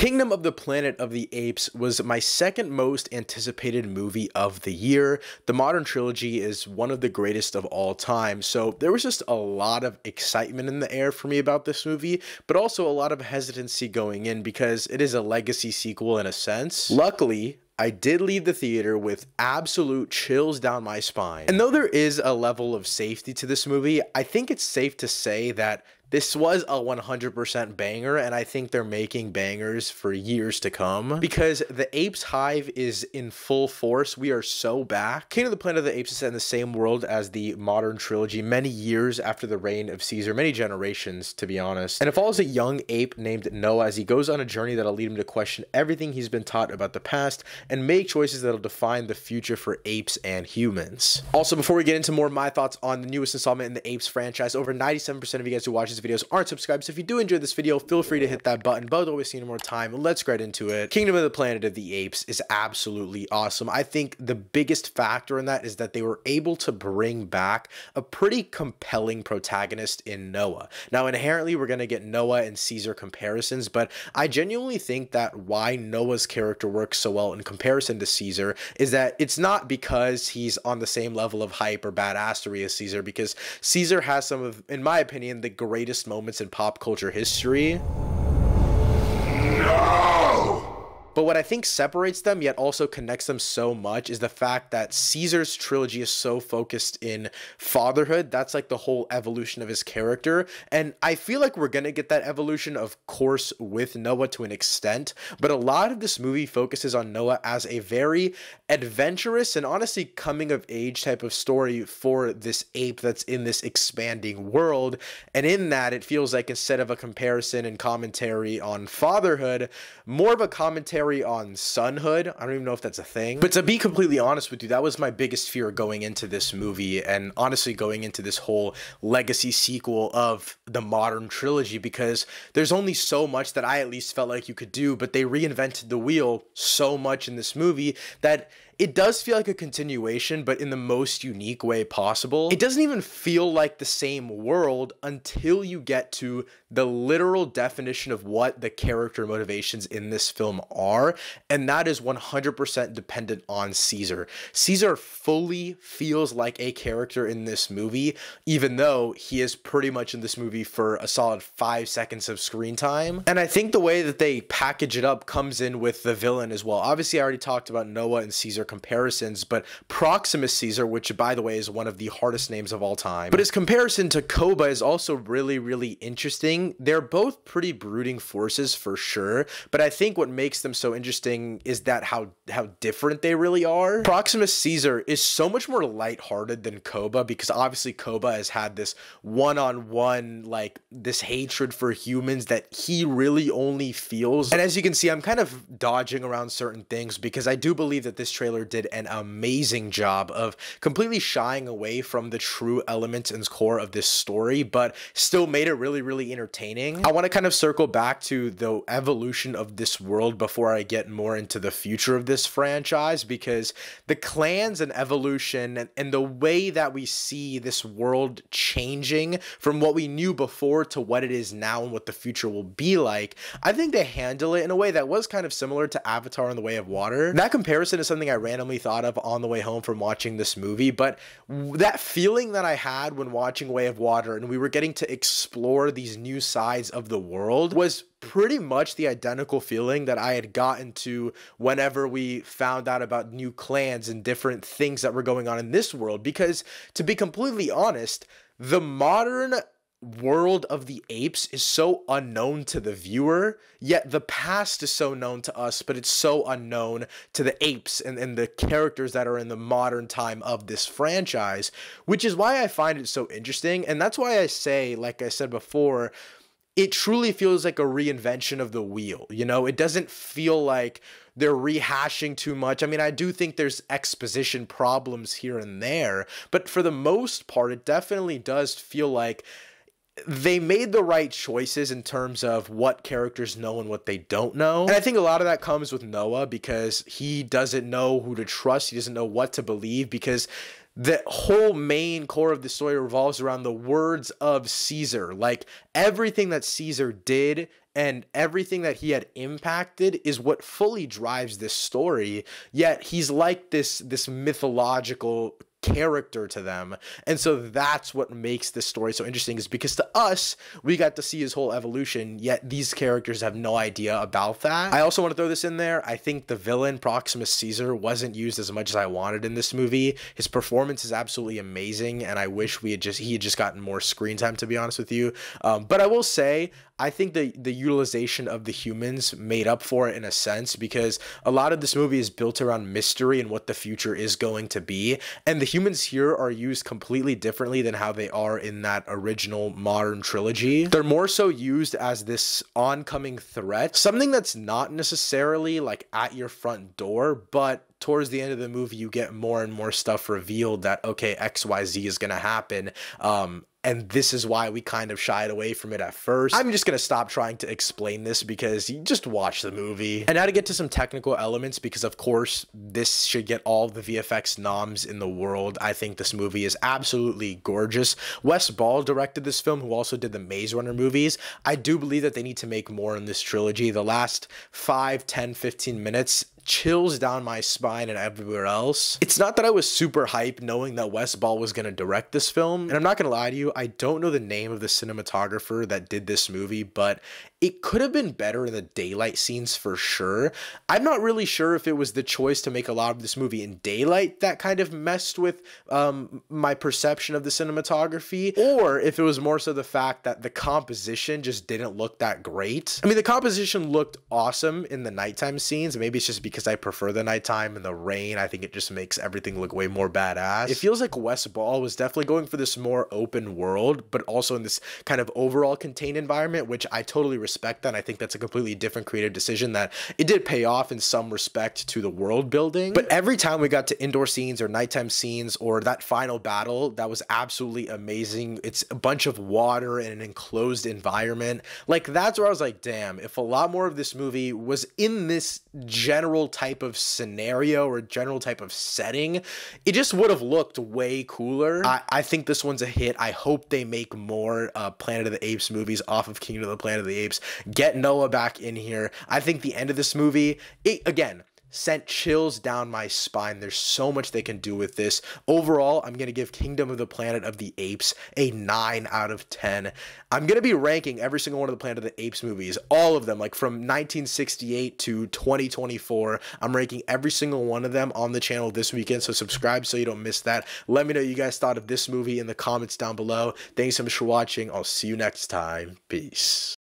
Kingdom of the Planet of the Apes was my second most anticipated movie of the year. The modern trilogy is one of the greatest of all time, so there was just a lot of excitement in the air for me about this movie, but also a lot of hesitancy going in because it is a legacy sequel in a sense. Luckily, I did leave the theater with absolute chills down my spine. And though there is a level of safety to this movie, I think it's safe to say that this was a 100% banger, and I think they're making bangers for years to come because the Apes Hive is in full force. We are so back. Kingdom of the Planet of the Apes is set in the same world as the modern trilogy many years after the reign of Caesar, many generations to be honest. And it follows a young ape named Noah as he goes on a journey that'll lead him to question everything he's been taught about the past and make choices that'll define the future for apes and humans. Also, before we get into more of my thoughts on the newest installment in the Apes franchise, over 97% of you guys who watch this videos aren't subscribed, so if you do enjoy this video, feel free to hit that button. But don't waste any more time, let's get into it. Kingdom of the Planet of the Apes is absolutely awesome. I think the biggest factor in that is that they were able to bring back a pretty compelling protagonist in Noah. Now, inherently, we're going to get Noah and Caesar comparisons, but I genuinely think that why Noah's character works so well in comparison to Caesar is that it's not because he's on the same level of hype or badassery as Caesar, because Caesar has some of, in my opinion, the greatest moments in pop culture history. But what I think separates them yet also connects them so much is the fact that Caesar's trilogy is so focused in fatherhood. That's like the whole evolution of his character. And I feel like we're going to get that evolution, of course, with Noah to an extent. But a lot of this movie focuses on Noah as a very adventurous and honestly coming of age type of story for this ape that's in this expanding world. And in that, it feels like instead of a comparison and commentary on fatherhood, more of a commentary on sonhood. I don't even know if that's a thing. But to be completely honest with you, that was my biggest fear going into this movie, and honestly going into this whole legacy sequel of the modern trilogy, because there's only so much that I at least felt like you could do, but they reinvented the wheel so much in this movie that it does feel like a continuation, but in the most unique way possible. It doesn't even feel like the same world until you get to the literal definition of what the character motivations in this film are, and that is 100% dependent on Caesar. Caesar fully feels like a character in this movie, even though he is pretty much in this movie for a solid 5 seconds of screen time. And I think the way that they package it up comes in with the villain as well. Obviously, I already talked about Noah and Caesar comparisons, but Proximus Caesar, which by the way is one of the hardest names of all time, but his comparison to Koba is also really, really interesting. They're both pretty brooding forces for sure, but I think what makes them so interesting is that how different they really are. Proximus Caesar is so much more lighthearted than Koba, because obviously Koba has had this one-on-one, like this hatred for humans that he really only feels. And as you can see, I'm kind of dodging around certain things because I do believe that this trailer did an amazing job of completely shying away from the true elements and core of this story, but still made it really, really entertaining. I want to kind of circle back to the evolution of this world before I get more into the future of this franchise, because the clans and evolution and the way that we see this world changing from what we knew before to what it is now and what the future will be like, I think they handle it in a way that was kind of similar to Avatar and the Way of Water. That comparison is something I randomly thought of on the way home from watching this movie, but that feeling that I had when watching Way of Water and we were getting to explore these new sides of the world was pretty much the identical feeling that I had gotten to whenever we found out about new clans and different things that were going on in this world. Because to be completely honest, the modern world of the apes is so unknown to the viewer, yet the past is so known to us, but it's so unknown to the apes and the characters that are in the modern time of this franchise, which is why I find it so interesting. And that's why I say, like I said before, it truly feels like a reinvention of the wheel. You know, it doesn't feel like they're rehashing too much. I mean, I do think there's exposition problems here and there, but for the most part, it definitely does feel like they made the right choices in terms of what characters know and what they don't know. And I think a lot of that comes with Noah because he doesn't know who to trust. He doesn't know what to believe because the whole main core of the story revolves around the words of Caesar. Like, everything that Caesar did and everything that he had impacted is what fully drives this story. Yet he's like this mythological character to them, and so that's what makes this story so interesting, is because to us, we got to see his whole evolution, yet these characters have no idea about that. I also want to throw this in there. I think the villain Proximus Caesar wasn't used as much as I wanted in this movie. His performance is absolutely amazing, and I wish he had just gotten more screen time, to be honest with you. But I will say, I think the utilization of the humans made up for it in a sense, because a lot of this movie is built around mystery and what the future is going to be, and the humans here are used completely differently than how they are in that original modern trilogy. They're more so used as this oncoming threat, something that's not necessarily like at your front door, but towards the end of the movie, you get more and more stuff revealed that, okay, XYZ is going to happen. And this is why we kind of shied away from it at first. I'm just going to stop trying to explain this because you just watch the movie. And now to get to some technical elements, because of course, this should get all the VFX noms in the world. I think this movie is absolutely gorgeous. Wes Ball directed this film, who also did the Maze Runner movies. I do believe that they need to make more in this trilogy. The last 5, 10, 15 minutes chills down my spine and everywhere else. It's not that I was super hyped knowing that Wes Ball was going to direct this film, and I'm not going to lie to you, I don't know the name of the cinematographer that did this movie, but it could have been better in the daylight scenes for sure. I'm not really sure if it was the choice to make a lot of this movie in daylight that kind of messed with my perception of the cinematography, or if it was more so the fact that the composition just didn't look that great. I mean, the composition looked awesome in the nighttime scenes. Maybe it's just because I prefer the nighttime and the rain. I think it just makes everything look way more badass. It feels like Wes Ball was definitely going for this more open world, but also in this kind of overall contained environment, which I totally respect that. And I think that's a completely different creative decision that it did pay off in some respect to the world building. But every time we got to indoor scenes or nighttime scenes or that final battle, that was absolutely amazing. It's a bunch of water in an enclosed environment. Like, that's where I was like, damn, if a lot more of this movie was in this general type of scenario or general type of setting, it just would have looked way cooler. I think this one's a hit. I hope they make more Planet of the Apes movies off of Kingdom of the Planet of the Apes. Get Noah back in here. I think the end of this movie, again, sent chills down my spine. There's so much they can do with this. Overall, I'm going to give Kingdom of the Planet of the Apes a 9 out of 10. I'm going to be ranking every single one of the Planet of the Apes movies, all of them, like from 1968 to 2024. I'm ranking every single one of them on the channel this weekend, so subscribe so you don't miss that. Let me know what you guys thought of this movie in the comments down below. Thanks so much for watching. I'll see you next time. Peace.